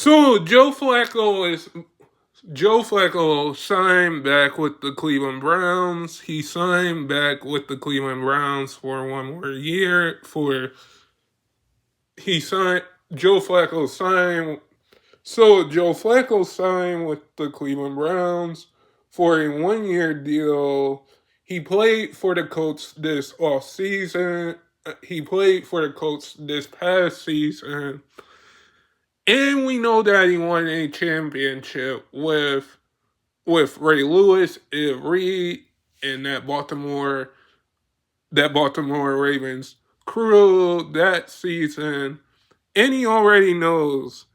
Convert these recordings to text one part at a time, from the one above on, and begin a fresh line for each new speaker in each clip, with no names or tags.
So Joe Flacco signed back with the Cleveland Browns. He signed back with the Cleveland Browns for one more year. He signed Joe Flacco signed Joe Flacco signed with the Cleveland Browns for a 1 year deal. He played for the Colts this off season. He played for the Colts this past season. And we know that he won a championship with Ray Lewis, Ed Reed, and that Baltimore Ravens crew that season. And he already knows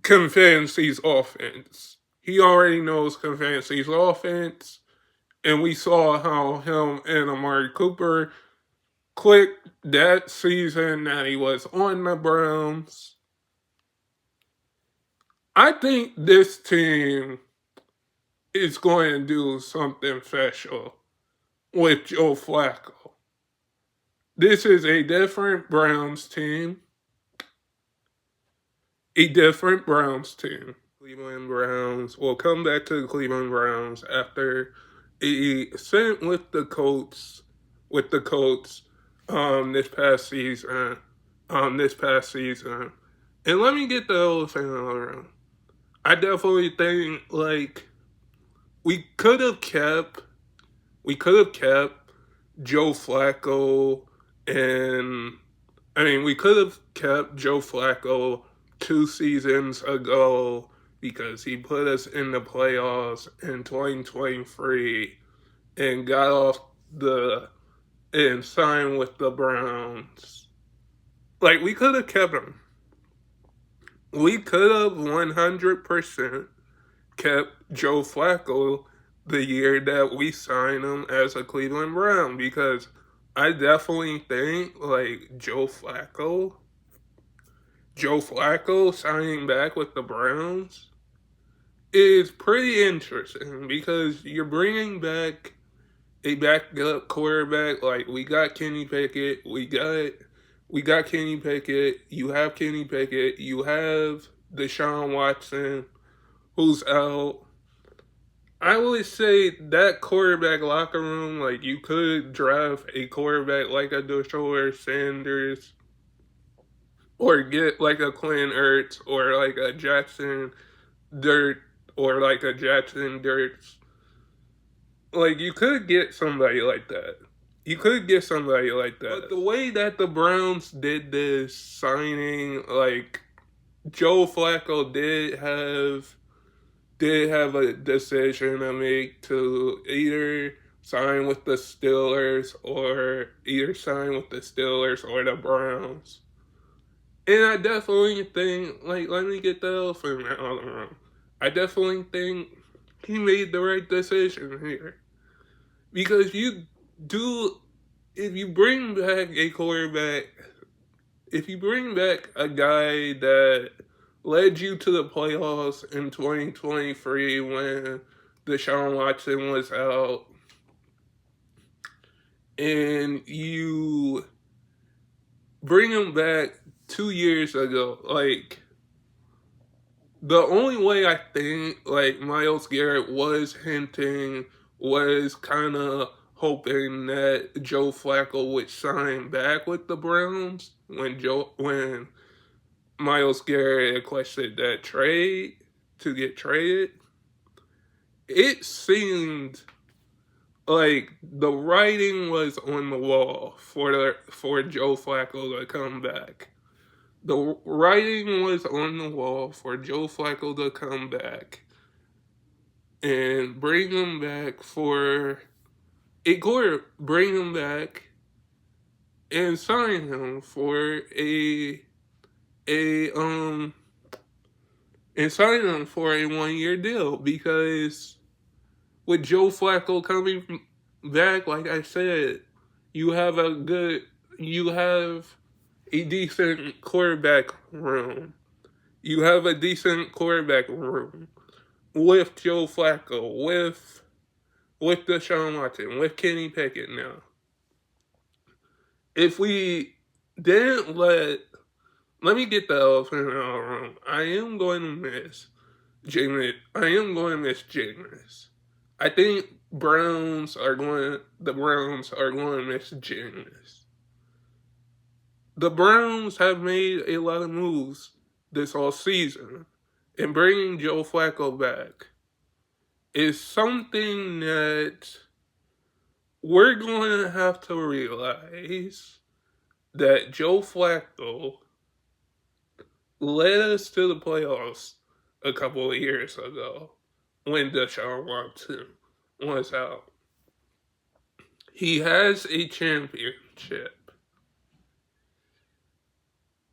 Confancy's offense. He already knows Confancy's offense. And we saw how him and Amari Cooper clicked that season that he was on the Browns. I think this team is going to do something special with Joe Flacco. This is a different Browns team. Cleveland Browns will come back to the Cleveland Browns after a stint with the Colts this past season. And let me get the elephant in the room. I definitely think we could have kept Joe Flacco we could have kept Joe Flacco 2 seasons ago because he put us in the playoffs in 2023 and and signed with the Browns. We could have kept him. We could have 100% kept Joe Flacco the year that we signed him as a Cleveland Brown, because I definitely think Joe Flacco signing back with the Browns is pretty interesting because you're bringing back a backup quarterback. We got Kenny Pickett. We got Kenny Pickett. You have Kenny Pickett. You have Deshaun Watson, who's out. I would say that quarterback locker room, you could draft a quarterback like a Deshaun Sanders, or get a Clint Ertz, or a Jackson Dirt, or a Jackson Dirts. You could get somebody like that. But the way that the Browns did this signing, Joe Flacco did have a decision to make to either sign with the Steelers or the Browns. And I definitely think, let me get the elephant out of the room. I definitely think he made the right decision here. Because if you bring back a quarterback, if you bring back a guy that led you to the playoffs in 2023 when Deshaun Watson was out, and you bring him back 2 years ago, the only way I think Myles Garrett was hinting, was kind of hoping that Joe Flacco would sign back with the Browns when Myles Garrett requested that trade to get traded. It seemed like the writing was on the wall for Joe Flacco to come back. The writing was on the wall for Joe Flacco to come back and bring him back and sign him for a 1-year deal, because with Joe Flacco coming back, like I said, you have a decent quarterback room. You have a decent quarterback room with Joe Flacco, with Deshaun Watson, with Kenny Pickett now. If we didn't let let me get the elephant in the room. I am going to miss Jameis. I am going to miss Jameis. I think the Browns are going to miss Jameis. The Browns have made a lot of moves this whole season, and bringing Joe Flacco back is something that we're going to have to realize that Joe Flacco led us to the playoffs a couple of years ago when Deshaun Watson was out. He has a championship.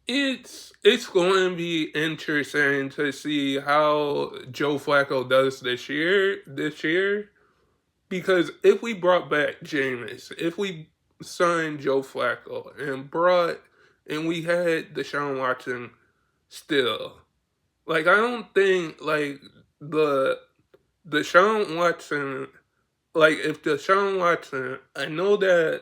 It's going to be interesting to see how Joe Flacco does this year. Because if we brought back Jameis, if we signed Joe Flacco and we had Deshaun Watson still, like I don't think like the Deshaun Watson, like if Deshaun Watson, I know that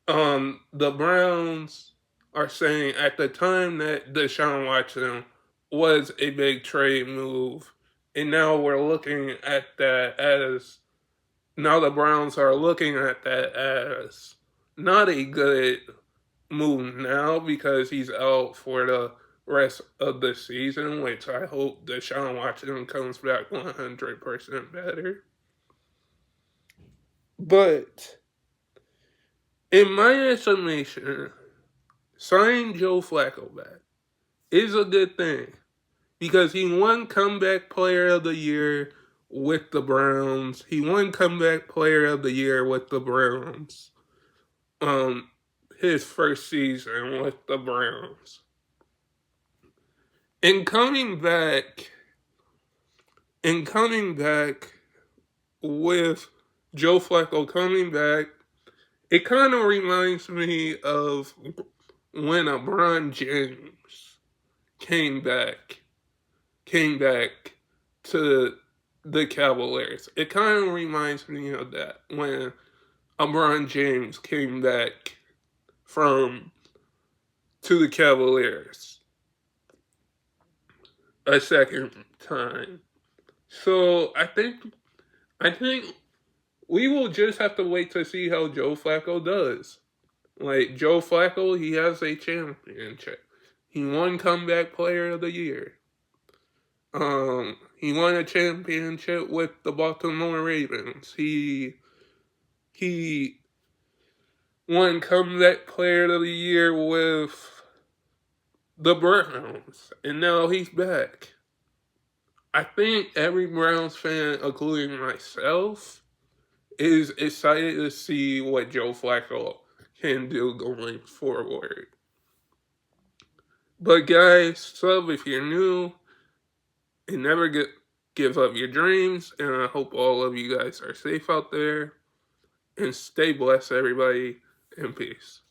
the Browns are saying at the time that Deshaun Watson was a big trade move, and now we're looking at that as now the Browns are looking at that as not a good move now because he's out for the rest of the season, which I hope Deshaun Watson comes back 100% better. But in my estimation, signing Joe Flacco back is a good thing because he won Comeback Player of the Year with the Browns. He won Comeback Player of the Year with the Browns. His first season with the Browns. And coming back with Joe Flacco coming back, it kind of reminds me of when LeBron James came back to the Cavaliers. It kind of reminds me of that when LeBron James came back to the Cavaliers a second time. So I think we will just have to wait to see how Joe Flacco does. Like Joe Flacco, he has a championship. He won Comeback Player of the Year. He won a championship with the Baltimore Ravens. He won Comeback Player of the Year with the Browns, and now he's back. I think every Browns fan, including myself, is excited to see what Joe Flacco can do going forward. But guys, sub if you're new, and never give up your dreams. And I hope all of you guys are safe out there. And stay blessed, everybody, and peace.